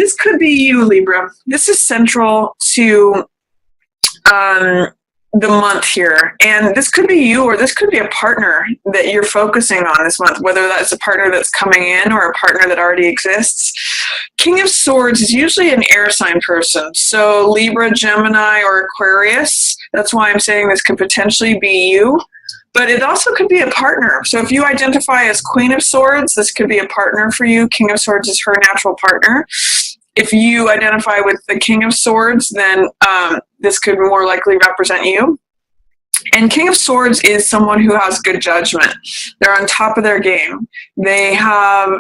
this could be you, Libra. This is central to the month here. And this could be you, or this could be a partner that you're focusing on this month, whether that's a partner that's coming in or a partner that already exists. King of Swords is usually an air sign person. So Libra, Gemini, or Aquarius. That's why I'm saying this could potentially be you. But it also could be a partner. So if you identify as Queen of Swords, this could be a partner for you. King of Swords is her natural partner. If you identify with the King of Swords, then this could more likely represent you. And King of Swords is someone who has good judgment. They're on top of their game. They have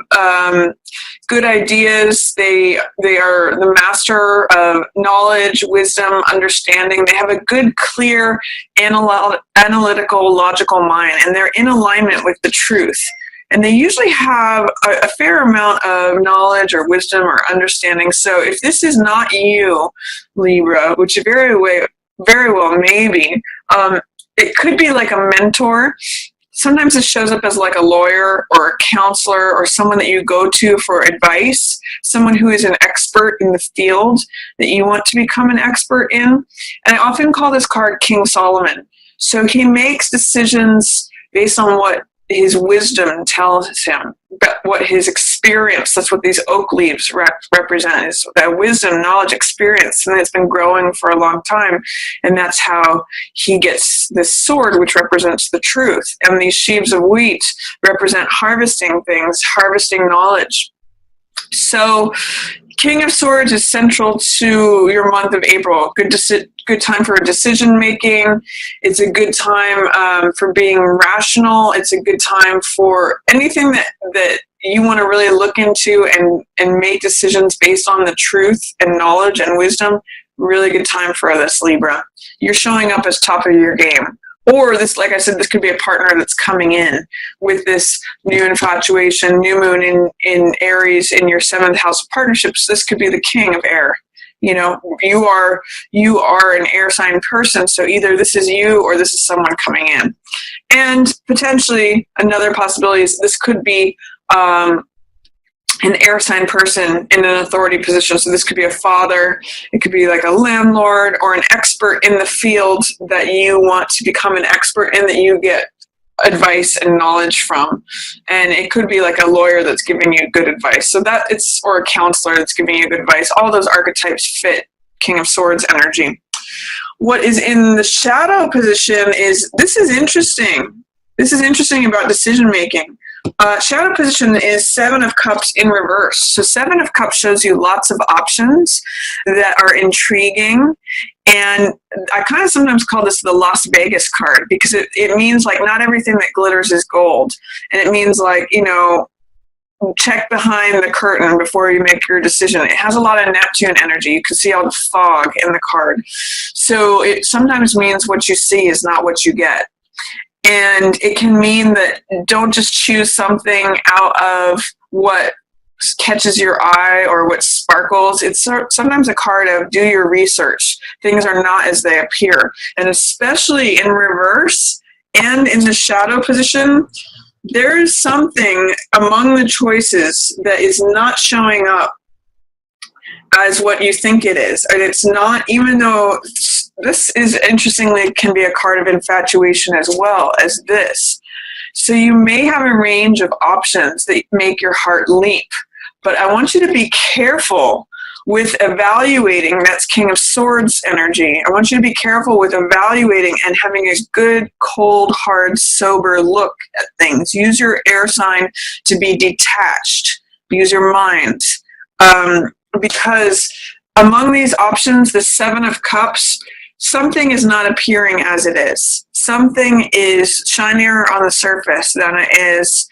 good ideas. They are the master of knowledge, wisdom, understanding. They have a good, clear, analytical, logical mind, and they're in alignment with the truth. And they usually have a fair amount of knowledge or wisdom or understanding. So if this is not you, Libra, which very well maybe, it could be like a mentor. Sometimes it shows up as like a lawyer or a counselor or someone that you go to for advice, someone who is an expert in the field that you want to become an expert in. And I often call this card King Solomon. So he makes decisions based on what his wisdom tells him, but what his experience, that's what these oak leaves represent, is that wisdom, knowledge, experience, and it's been growing for a long time. And that's how he gets this sword, which represents the truth. And these sheaves of wheat represent harvesting things, harvesting knowledge. So King of Swords is central to your month of April. Good time for decision making. It's a good time for being rational. It's a good time for anything that you want to really look into and make decisions based on the truth and knowledge and wisdom. Really good time for this, Libra. You're showing up as top of your game. Or this, like I said, this could be a partner that's coming in with this new infatuation, new moon in Aries in your 7th house of partnerships. This could be the king of air. You know, you are an air sign person. So either this is you or this is someone coming in. And potentially another possibility is this could be an air sign person in an authority position. So this could be a father, it could be like a landlord or an expert in the field that you want to become an expert in, that you get advice and knowledge from. And it could be like a lawyer that's giving you good advice. So that it's, or a counselor that's giving you good advice. All those archetypes fit King of Swords energy. What is in the shadow position is, this is interesting. This is interesting about decision making. Shadow position is 7 of Cups in reverse. So 7 of Cups shows you lots of options that are intriguing. And I kind of sometimes call this the Las Vegas card, because it means like not everything that glitters is gold. And it means like, you know, check behind the curtain before you make your decision. It has a lot of Neptune energy. You can see all the fog in the card. So it sometimes means what you see is not what you get. And it can mean that don't just choose something out of what catches your eye or what sparkles. It's sometimes a card of do your research. Things are not as they appear. And especially in reverse and in the shadow position, there is something among the choices that is not showing up as what you think it is. And it's not, even though this is, interestingly, can be a card of infatuation as well as this. So you may have a range of options that make your heart leap. But I want you to be careful with evaluating. That's King of Swords energy. I want you to be careful with evaluating and having a good, cold, hard, sober look at things. Use your air sign to be detached. Use your mind. Because among these options, the 7 of Cups, something is not appearing as it is. Something is shinier on the surface than it is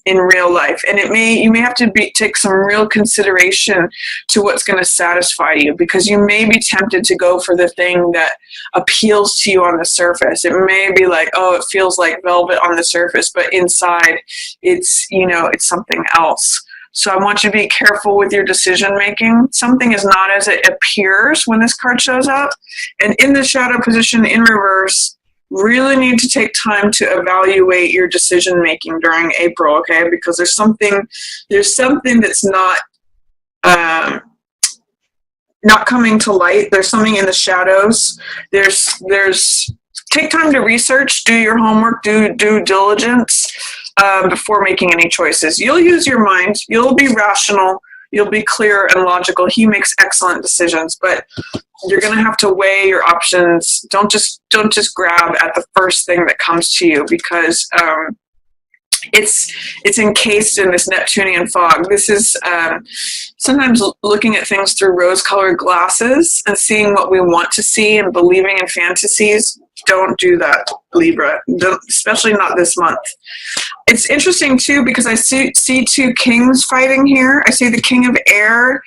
in real life. And you may have to take some real consideration to what's going to satisfy you, because you may be tempted to go for the thing that appeals to you on the surface. It may be like, oh, it feels like velvet on the surface, but inside it's, you know, it's something else. So I want you to be careful with your decision making. Something is not as it appears when this card shows up. And in the shadow position in reverse, really need to take time to evaluate your decision making during April, okay? Because there's something that's not not coming to light. There's something in the shadows. There's take time to research, do your homework, do due diligence before making any choices. You'll use your mind. You'll be rational. You'll be clear and logical. He makes excellent decisions, but you're going to have to weigh your options. Don't just grab at the first thing that comes to you, because it's encased in this Neptunian fog. This is sometimes looking at things through rose-colored glasses and seeing what we want to see and believing in fantasies. Don't do that, Libra, especially not this month. It's interesting, too, because I see two kings fighting here. I see the King of Air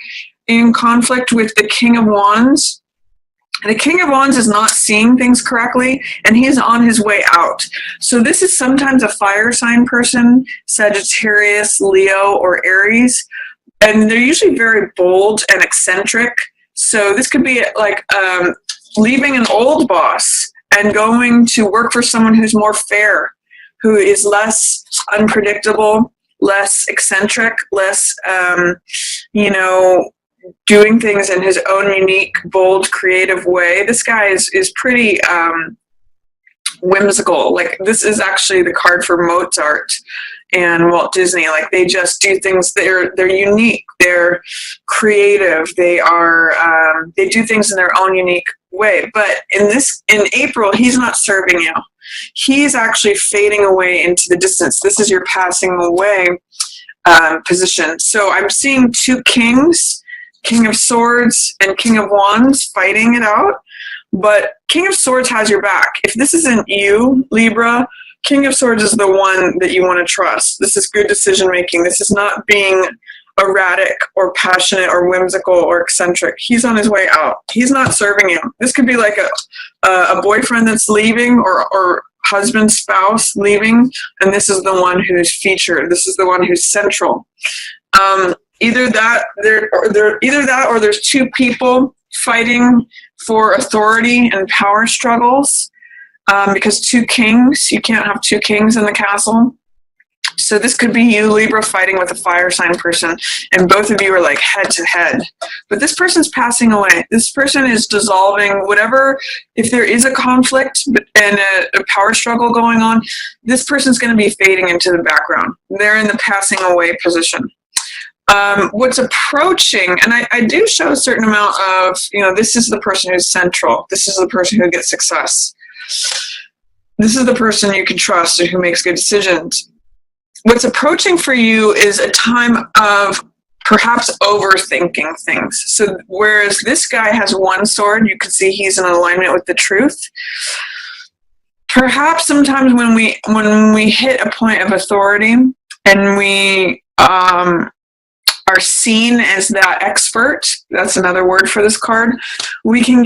in conflict with the King of Wands. The King of Wands is not seeing things correctly, and he's on his way out. So this is sometimes a fire sign person, Sagittarius, Leo, or Aries, and they're usually very bold and eccentric. So this could be like leaving an old boss and going to work for someone who's more fair, who is less unpredictable, less eccentric, less, doing things in his own unique, bold, creative way. This guy is pretty whimsical. Like, this is actually the card for Mozart and Walt Disney. Like, they just do things. They're unique. They're creative. They do things in their own unique way. But in April, he's not serving you. He's actually fading away into the distance. This is your passing away position. So I'm seeing two kings, King of Swords and King of Wands, fighting it out. But King of Swords has your back. If this isn't you, Libra, King of Swords is the one that you want to trust. This is good decision making. This is not being erratic or passionate or whimsical or eccentric. He's on his way out. He's not serving you. This could be like a boyfriend that's leaving, or husband, spouse leaving, and this is the one who's featured. This is the one who's central. Either that or there's two people fighting for authority and power struggles, because two kings, you can't have two kings in the castle. So this could be you, Libra, fighting with a fire sign person, and both of you are like head to head. But this person's passing away. This person is dissolving whatever. If there is a conflict and a power struggle going on, this person's going to be fading into the background. They're in the passing away position. What's approaching, and I do show a certain amount of, this is the person who's central. This is the person who gets success. This is the person you can trust and who makes good decisions. What's approaching for you is a time of perhaps overthinking things. So whereas this guy has one sword, you can see he's in alignment with the truth. Perhaps sometimes when we hit a point of authority and we are seen as that expert, that's another word for this card, we can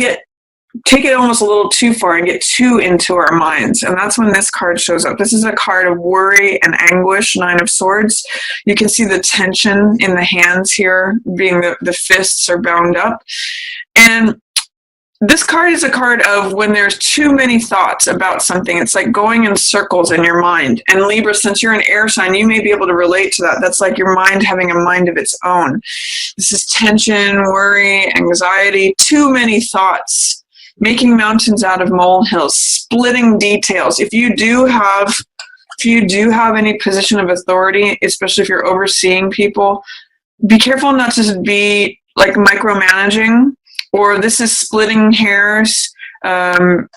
take it almost a little too far and get too into our minds. And that's when this card shows up. This is a card of worry and anguish, Nine of Swords. You can see the tension in the hands here, being the fists are bound up. And this card is a card of when there's too many thoughts about something. It's like going in circles in your mind. And Libra, since you're an air sign, you may be able to relate to that. That's like your mind having a mind of its own. This is tension, worry, anxiety, too many thoughts, making mountains out of molehills, splitting details. If you do have any position of authority, especially if you're overseeing people, be careful not to be like micromanaging, or this is splitting hairs, again,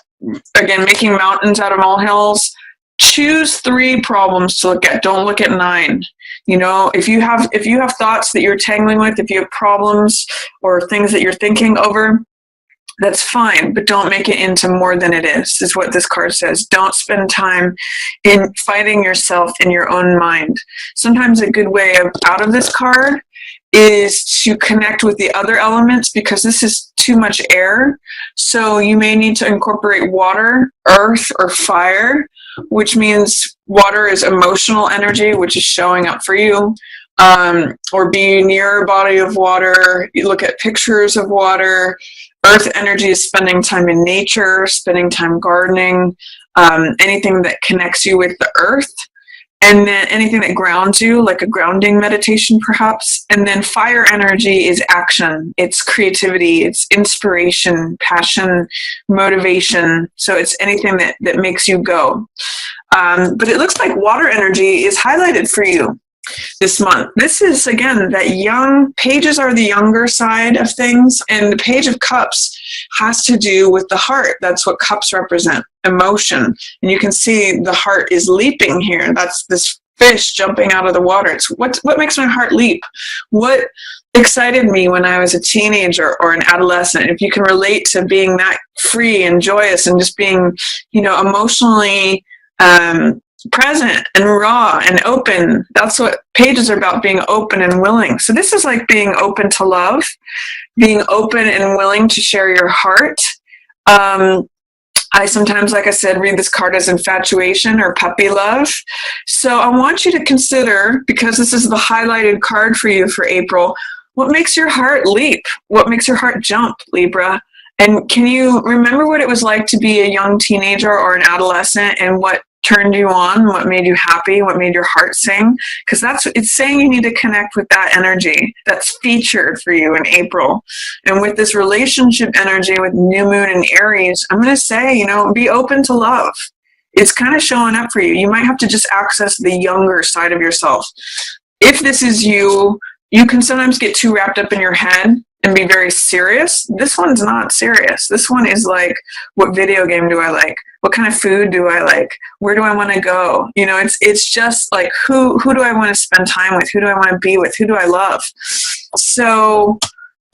making mountains out of molehills. Choose 3 problems to look at. Don't look at 9. If you have thoughts that you're tangling with, if you have problems or things that you're thinking over, that's fine, but don't make it into more than it is what this card says. Don't spend time in fighting yourself in your own mind. Sometimes a good way out of this card is to connect with the other elements, because this is too much air. So you may need to incorporate water, earth, or fire, which means water is emotional energy, which is showing up for you. Or be near a body of water. You look at pictures of water. Earth energy is spending time in nature, spending time gardening, anything that connects you with the earth. and then anything that grounds you, like a grounding meditation perhaps. And then fire energy is action, it's creativity, it's inspiration, passion, motivation. So it's anything that makes you go. But it looks like water energy is highlighted for you this month. This is, again, that young, pages are the younger side of things, and the Page of Cups has to do with the heart. That's what cups represent, emotion. And you can see the heart is leaping here. That's this fish jumping out of the water. It's what makes my heart leap? What excited me when I was a teenager or an adolescent? If you can relate to being that free and joyous and just being, emotionally present and raw and open. That's what pages are about, being open and willing. So this is like being open to love, being open and willing to share your heart. I sometimes, like I said, read this card as infatuation or puppy love. So I want you to consider, because this is the highlighted card for you for April, what makes your heart leap? What makes your heart jump, Libra? And can you remember what it was like to be a young teenager or an adolescent, and what turned you on, what made you happy, what made your heart sing? Because it's saying you need to connect with that energy that's featured for you in April. And with this relationship energy with new moon in Aries, I'm going to say, be open to love. It's kind of showing up for you. You might have to just access the younger side of yourself. If this is you, you can sometimes get too wrapped up in your head and be very serious. This one's not serious. This one is like, what video game do I like? What kind of food do I like? Where do I want to go? It's just like, who do I want to spend time with? Who do I want to be with? Who do I love? So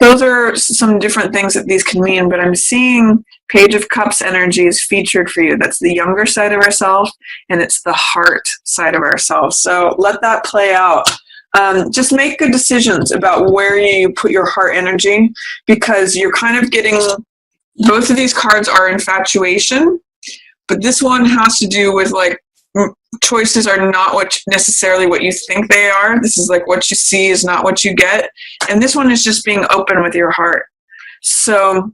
those are some different things that these can mean, but I'm seeing Page of Cups energy is featured for you. That's the younger side of ourselves, and it's the heart side of ourselves. So let that play out. Just make good decisions about where you put your heart energy, because you're kind of getting, both of these cards are infatuation, but this one has to do with like choices are not necessarily what you think they are. This is like what you see is not what you get. And this one is just being open with your heart. So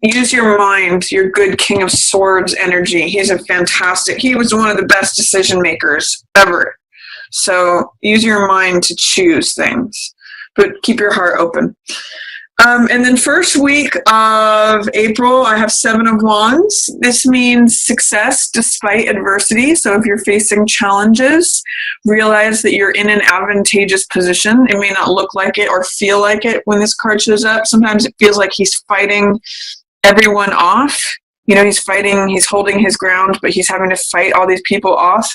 use your mind, your good King of Swords energy. He was one of the best decision makers ever. So use your mind to choose things, but keep your heart open. And then first week of April, I have 7 of Wands. This means success despite adversity. So if you're facing challenges, realize that you're in an advantageous position. It may not look like it or feel like it when this card shows up. Sometimes it feels like he's fighting everyone off. He's holding his ground, but he's having to fight all these people off.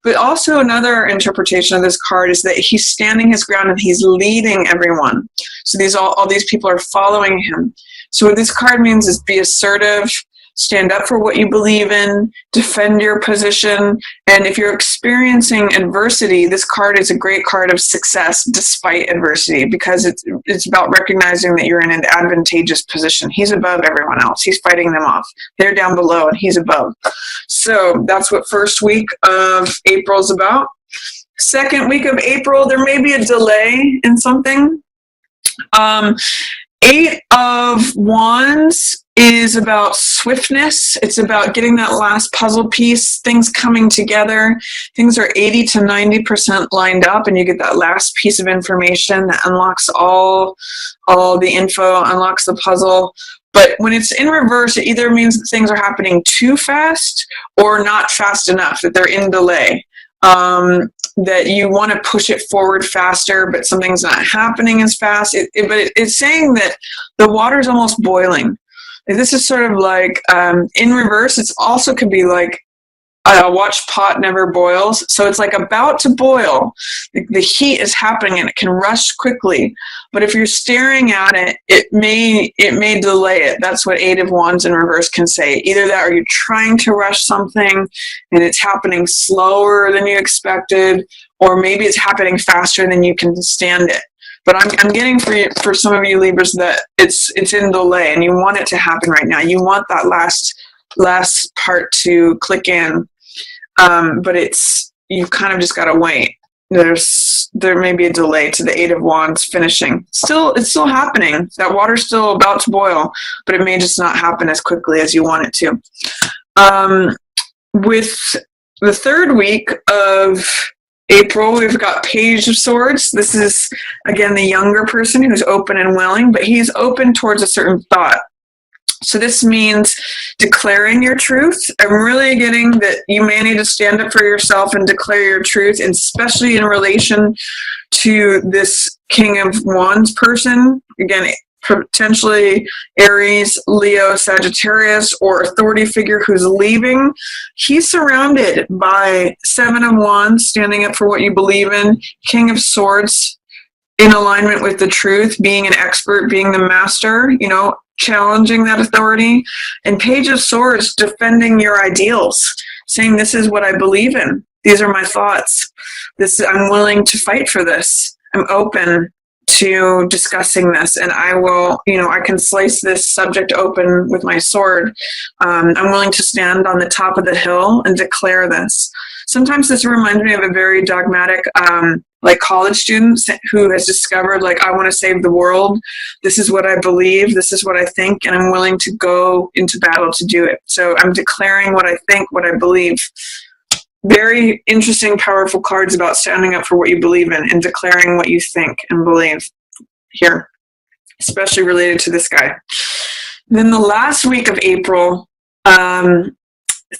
But also another interpretation of this card is that he's standing his ground and he's leading everyone. So all these people are following him. So what this card means is be assertive, stand up for what you believe in, defend your position. And if you're experiencing adversity, this card is a great card of success despite adversity, because it's about recognizing that you're in an advantageous position. He's above everyone else. He's fighting them off. They're down below and he's above. So that's what first week of April is about. Second week of April, there may be a delay in something. 8 of Wands is about swiftness. It's about getting that last puzzle piece, things coming together. Things are 80 to 90% lined up, and you get that last piece of information that unlocks all the info, unlocks the puzzle. But when it's in reverse, it either means that things are happening too fast or not fast enough, that they're in delay. That you want to push it forward faster, but something's not happening as fast. But it's saying that the water's almost boiling. This is sort of like in reverse. It also could be like watch pot never boils. So it's like about to boil. The heat is happening and it can rush quickly. But if you're staring at it, it may delay it. That's what 8 of Wands in reverse can say. Either that, or you're trying to rush something and it's happening slower than you expected, or maybe it's happening faster than you can stand it. But I'm getting for some of you Libras that it's in delay and you want it to happen right now. You want that last part to click in, but you've kind of just got to wait. There may be a delay to the 8 of Wands finishing. It's still happening. That water's still about to boil, but it may just not happen as quickly as you want it to. With the third week of April, we've got Page of Swords. This is, again, the younger person who's open and willing, but he's open towards a certain thought. So this means declaring your truth. I'm really getting that you may need to stand up for yourself and declare your truth, and especially in relation to this King of Wands person. Again, potentially Aries, Leo, Sagittarius, or authority figure who's leaving. He's surrounded by Seven of Wands, standing up for what you believe in, King of Swords, in alignment with the truth, being an expert, being the master, challenging that authority, and Page of Swords, defending your ideals, saying, this is what I believe in. These are my thoughts. I'm willing to fight for this. I'm open to discussing this, and I will, I can slice this subject open with my sword. I'm willing to stand on the top of the hill and declare this. Sometimes this reminds me of a very dogmatic, college student who has discovered, I want to save the world. This is what I believe. This is what I think, and I'm willing to go into battle to do it. So I'm declaring what I think, what I believe. Very interesting, powerful cards about standing up for what you believe in and declaring what you think and believe here, especially related to this guy. Then the last week of April,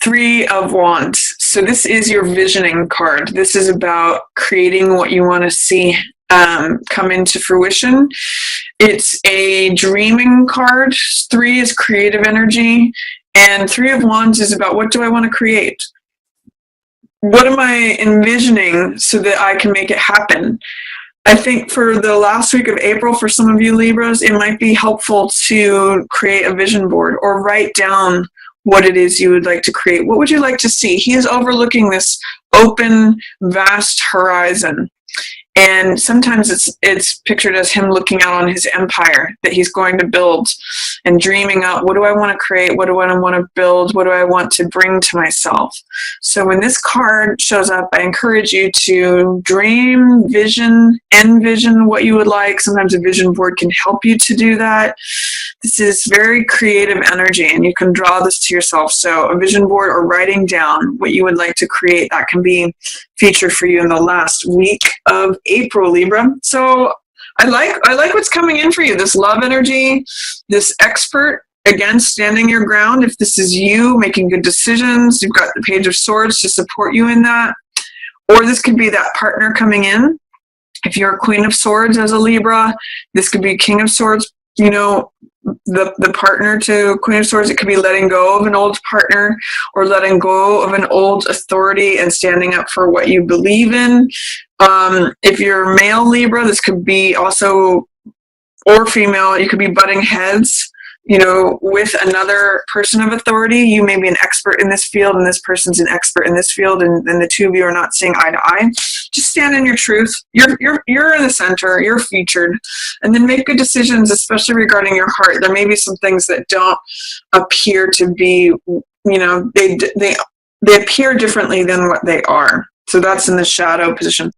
Three of Wands. So this is your visioning card. This is about creating what you want to see come into fruition. It's a dreaming card. 3 is creative energy, and Three of Wands is about, what do I want to create? What am I envisioning so that I can make it happen? I think for the last week of April, for some of you Libras, it might be helpful to create a vision board or write down what it is you would like to create. What would you like to see? He is overlooking this open, vast horizon. And sometimes it's pictured as him looking out on his empire that he's going to build and dreaming out, what do I want to create? What do I want to build? What do I want to bring to myself? So when this card shows up, I encourage you to dream, vision, envision what you would like. Sometimes a vision board can help you to do that. This is very creative energy, and you can draw this to yourself. So a vision board or writing down what you would like to create, that can be featured for you in the last week of April, Libra. So I like what's coming in for you. This love energy, this expert, again, standing your ground. If this is you making good decisions, you've got the Page of Swords to support you in that. Or this could be that partner coming in. If you're a Queen of Swords as a Libra, this could be King of Swords, the partner to Queen of Swords. It could be letting go of an old partner or letting go of an old authority and standing up for what you believe in. If you're male Libra, this could be also, or female, you could be butting heads, with another person of authority. You may be an expert in this field, and this person's an expert in this field, and the two of you are not seeing eye to eye. Just stand in your truth. You're in the center. You're featured, and then make good decisions, especially regarding your heart. There may be some things that don't appear to be, they appear differently than what they are. So that's in the shadow position.